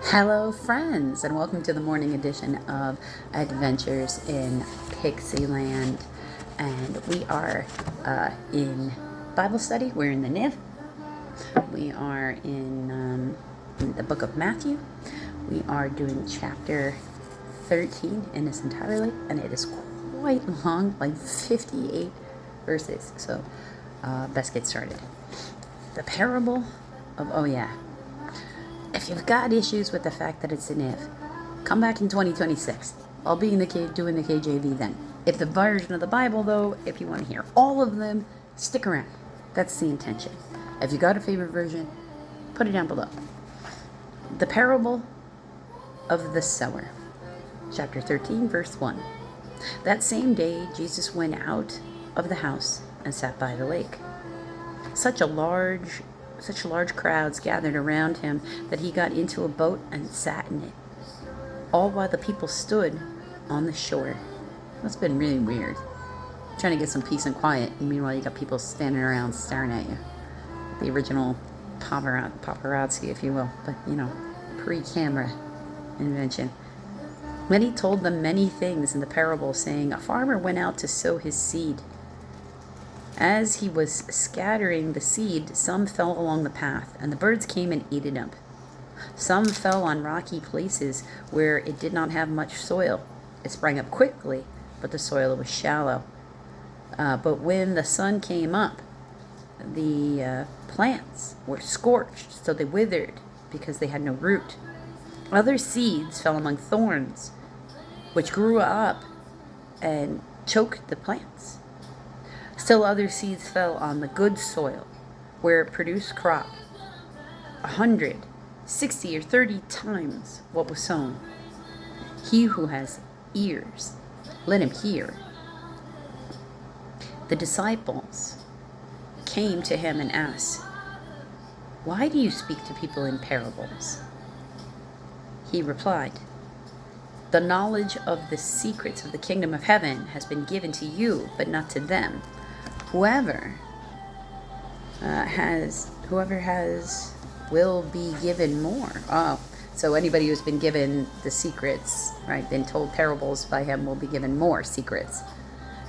Hello, friends, and welcome to the morning edition of Adventures in Pixieland. And we are in Bible study. We're in the NIV. We are in the book of Matthew. We are doing chapter 13 in its entirety, and it is quite long, like 58 verses. So, best get started. The parable of, if you've got issues with the fact that it's an if, come back in 2026. I'll be in doing the KJV then. If the version of the Bible, though, if you want to hear all of them, stick around. That's the intention. If you got a favorite version, put it down below. The parable of the sower. Chapter 13, verse 1. That same day, Jesus went out of the house and sat by the lake. Such large crowds gathered around him that he got into a boat and sat in it, all while the people stood on the shore. That's been really weird. Trying to get some peace and quiet, and meanwhile you got people standing around staring at you. The original paparazzi, if you will, but pre-camera invention. Then he told them many things in the parable, saying, a farmer went out to sow his seed. As he was scattering the seed, some fell along the path, and the birds came and ate it up. Some fell on rocky places where it did not have much soil. It sprang up quickly, but the soil was shallow. But when the sun came up, the plants were scorched, so they withered because they had no root. Other seeds fell among thorns, which grew up and choked the plants. Still other seeds fell on the good soil, where it produced crop 100, 60, or 30 times what was sown. He who has ears, let him hear. The disciples came to him and asked, why do you speak to people in parables? He replied, the knowledge of the secrets of the kingdom of heaven has been given to you, but not to them. Whoever has will be given more. Oh, so anybody who's been given the secrets, right, been told parables by him, will be given more secrets,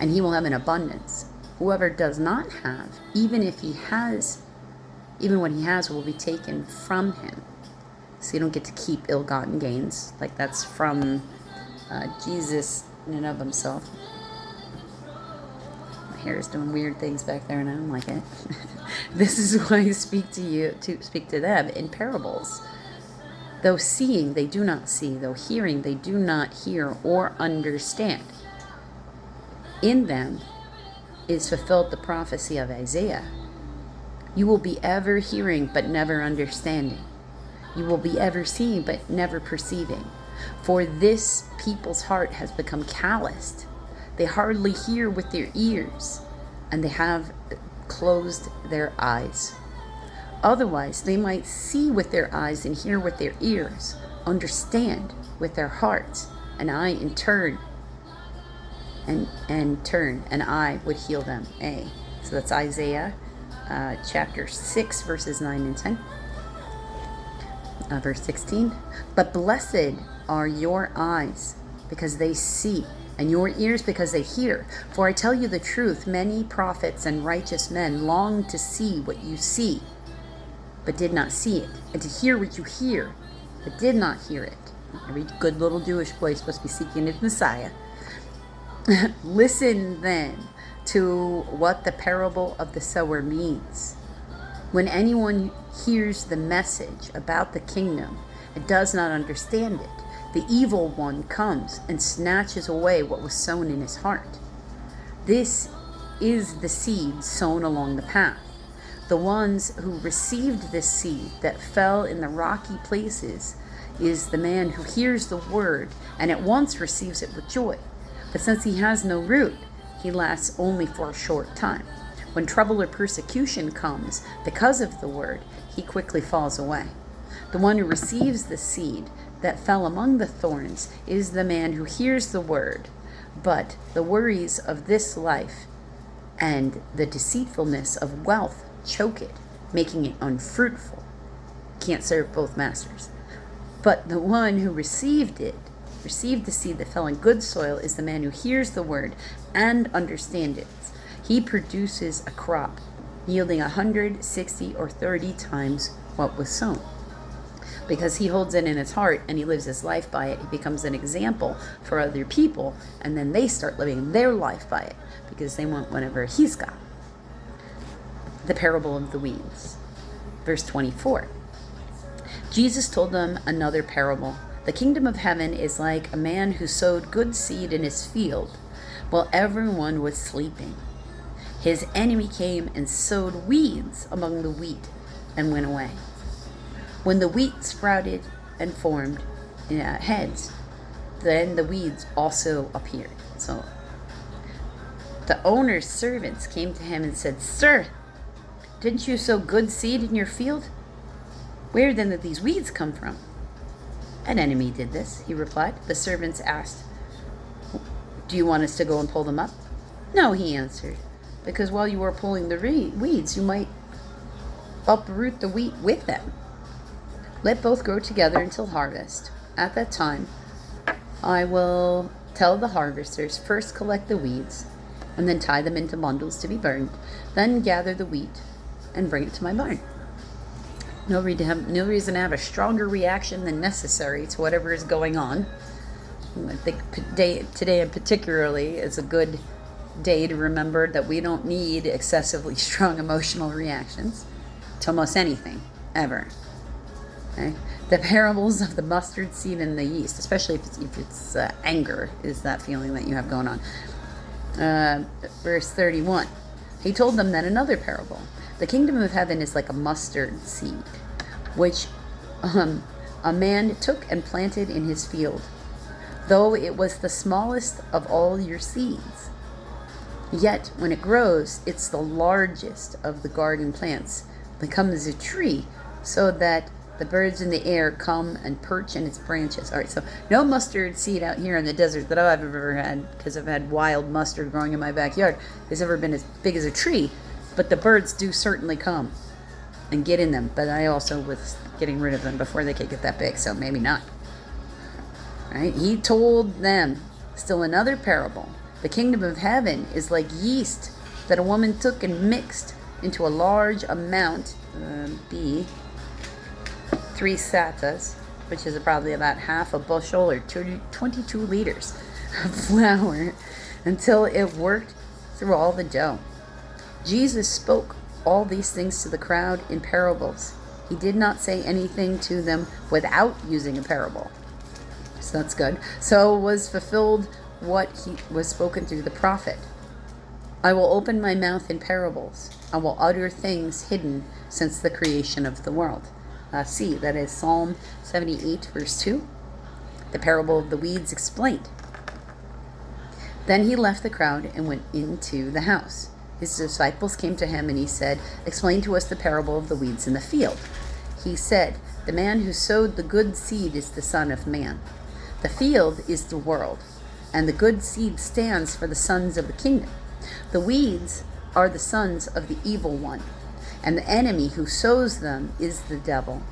and he will have an abundance. Whoever does not have, even what he has will be taken from him. So you don't get to keep ill-gotten gains. Like that's from Jesus in and of himself. Hair is doing weird things back there and I don't like it. This is why I speak to them in parables. Though seeing they do not see, though hearing they do not hear or understand. In them is fulfilled the prophecy of Isaiah. You will be ever hearing but never understanding. You will be ever seeing but never perceiving. For this people's heart has become calloused. They hardly hear with their ears, and they have closed their eyes. Otherwise, they might see with their eyes and hear with their ears, understand with their hearts, and I in turn, and I would heal them. So that's Isaiah chapter 6, verses 9 and 10. Verse 16. But blessed are your eyes, because they see, and your ears because they hear. For I tell you the truth, many prophets and righteous men longed to see what you see, but did not see it, and to hear what you hear, but did not hear it. Every good little Jewish boy is supposed to be seeking his Messiah. Listen then to what the parable of the sower means. When anyone hears the message about the kingdom and does not understand it, the evil one comes and snatches away what was sown in his heart. This is the seed sown along the path. The ones who received this seed that fell in the rocky places is the man who hears the word and at once receives it with joy. But since he has no root, he lasts only for a short time. When trouble or persecution comes because of the word, he quickly falls away. The one who receives the seed that fell among the thorns is the man who hears the word, but the worries of this life and the deceitfulness of wealth choke it, making it unfruitful. Can't serve both masters. But the one who received the seed that fell in good soil, is the man who hears the word and understands it. He produces a crop yielding 160 or 30 times what was sown. Because he holds it in his heart and he lives his life by it, he becomes an example for other people, and then they start living their life by it because they want whatever he's got. The parable of the weeds. Verse 24. Jesus told them another parable. The kingdom of heaven is like a man who sowed good seed in his field while everyone was sleeping. His enemy came and sowed weeds among the wheat and went away. When the wheat sprouted and formed heads, then the weeds also appeared. So the owner's servants came to him and said, "Sir, didn't you sow good seed in your field? Where then did these weeds come from?" "An enemy did this," he replied. The servants asked, "Do you want us to go and pull them up?" "No," he answered, "because while you are pulling the weeds, you might uproot the wheat with them. Let both grow together until harvest. At that time, I will tell the harvesters, first collect the weeds, and then tie them into bundles to be burned. Then gather the wheat and bring it to my barn." No reason to have a stronger reaction than necessary to whatever is going on. I think today in particularly is a good day to remember that we don't need excessively strong emotional reactions to almost anything, ever. Okay? The parables of the mustard seed and the yeast, especially if it's anger, is that feeling that you have going on. Verse 31. He told them then another parable. The kingdom of heaven is like a mustard seed, which a man took and planted in his field, though it was the smallest of all your seeds. Yet when it grows, it's the largest of the garden plants, becomes a tree, so that the birds in the air come and perch in its branches. All right, so no mustard seed out here in the desert that I've ever had, because I've had wild mustard growing in my backyard, has ever been as big as a tree. But the birds do certainly come and get in them. But I also was getting rid of them before they could get that big, so maybe not. Right? He told them still another parable. The kingdom of heaven is like yeast that a woman took and mixed into a large amount, 3 satas, which is probably about half a bushel or 22 liters of flour, until it worked through all the dough. Jesus spoke all these things to the crowd in parables. He did not say anything to them without using a parable. So that's good. So was fulfilled what he was spoken through the prophet. I will open my mouth in parables. I will utter things hidden since the creation of the world. That is Psalm 78, verse 2. The parable of the weeds explained. Then he left the crowd and went into the house. His disciples came to him and he said, "Explain to us the parable of the weeds in the field." He said, "The man who sowed the good seed is the Son of Man. The field is the world, and the good seed stands for the sons of the kingdom. The weeds are the sons of the evil one, and the enemy who sows them is the devil.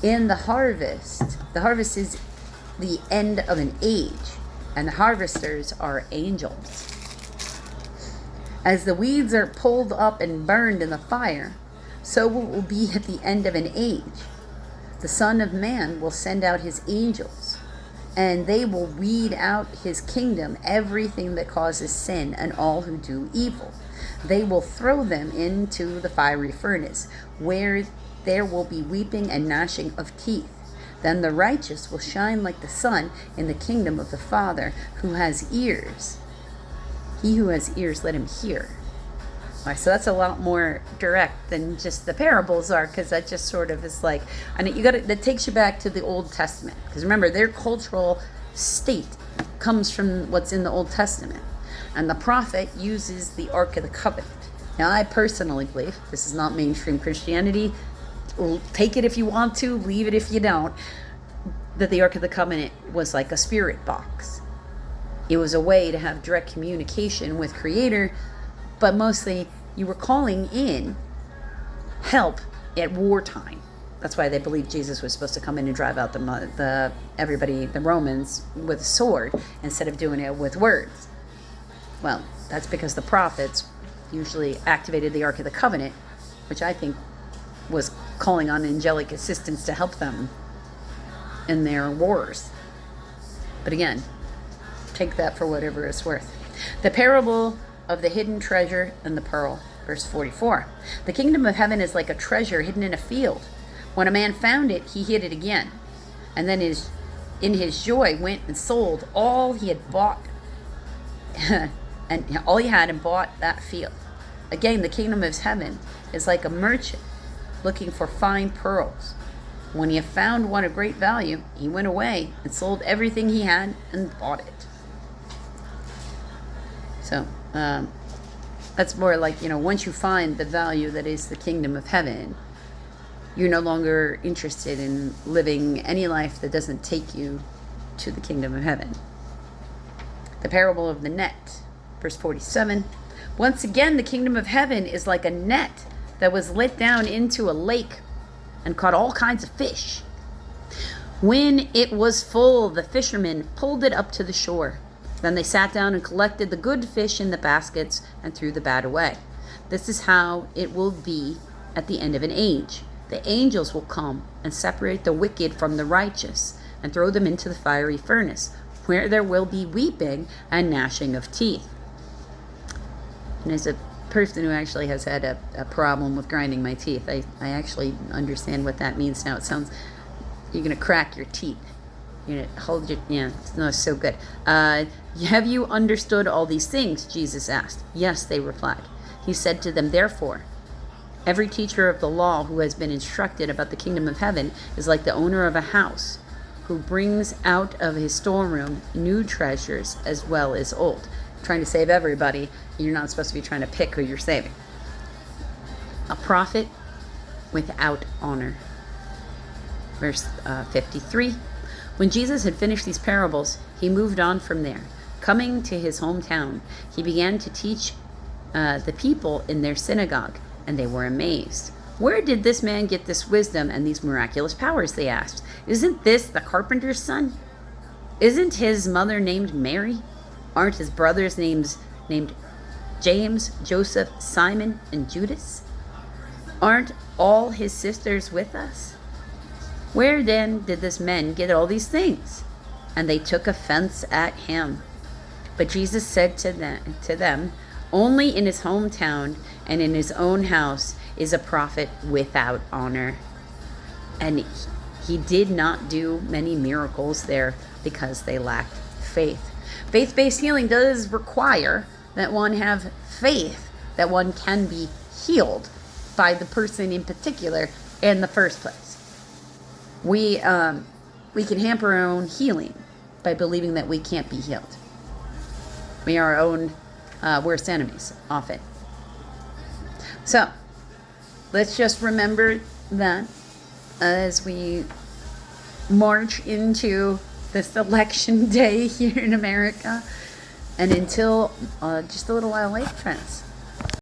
In the harvest is the end of an age, and the harvesters are angels. As the weeds are pulled up and burned in the fire, so it will be at the end of an age. The Son of Man will send out his angels, and they will weed out his kingdom everything that causes sin and all who do evil. They will throw them into the fiery furnace, where there will be weeping and gnashing of teeth. Then the righteous will shine like the sun in the kingdom of the Father. Who has ears? He who has ears, let him hear." All right, so that's a lot more direct than just the parables are, because that just sort of is like, and that takes you back to the Old Testament, because remember, their cultural state comes from what's in the Old Testament, and the prophet uses the Ark of the Covenant. Now, I personally believe, this is not mainstream Christianity, take it if you want to, leave it if you don't, that the Ark of the Covenant was like a spirit box. It was a way to have direct communication with Creator, but mostly you were calling in help at wartime. That's why they believed Jesus was supposed to come in and drive out the Romans with a sword instead of doing it with words. Well, that's because the prophets usually activated the Ark of the Covenant, which I think was calling on angelic assistance to help them in their wars. But again, take that for whatever it's worth. The parable of the hidden treasure and the pearl, verse 44. The kingdom of heaven is like a treasure hidden in a field. When a man found it, he hid it again, and then in his joy went and sold all he had bought, and all he had and bought that field. Again, the kingdom of heaven is like a merchant looking for fine pearls. When he had found one of great value, he went away and sold everything he had and bought it. So that's more like, once you find the value that is the kingdom of heaven, you're no longer interested in living any life that doesn't take you to the kingdom of heaven. The parable of the net, verse 47. Once again, the kingdom of heaven is like a net that was let down into a lake and caught all kinds of fish. When it was full, the fishermen pulled it up to the shore. Then they sat down and collected the good fish in the baskets and threw the bad away. This is how it will be at the end of an age. The angels will come and separate the wicked from the righteous and throw them into the fiery furnace, where there will be weeping and gnashing of teeth. And as a person who actually has had a problem with grinding my teeth, I actually understand what that means now. It sounds, you're going to crack your teeth. You're going to hold your, it's so good. Have you understood all these things? Jesus asked. Yes, they replied. He said to them, therefore, every teacher of the law who has been instructed about the kingdom of heaven is like the owner of a house who brings out of his storeroom new treasures as well as old. Trying to save everybody, you're not supposed to be trying to pick who you're saving. A prophet without honor. Verse 53. When Jesus had finished these parables, he moved on from there. Coming to his hometown, he began to teach the people in their synagogue, and they were amazed. Where did this man get this wisdom and these miraculous powers? They asked. Isn't this the carpenter's son? Isn't his mother named Mary? Aren't his brothers named James, Joseph, Simon, and Judas? Aren't all his sisters with us? Where then did this man get all these things? And they took offense at him. But Jesus said to them, only in his hometown and in his own house is a prophet without honor. And he did not do many miracles there because they lacked faith. Faith-based healing does require that one have faith that one can be healed by the person in particular in the first place. We can hamper our own healing by believing that we can't be healed. We are our own worst enemies, often. So, let's just remember that as we march into this election day here in America, and until just a little while later, friends.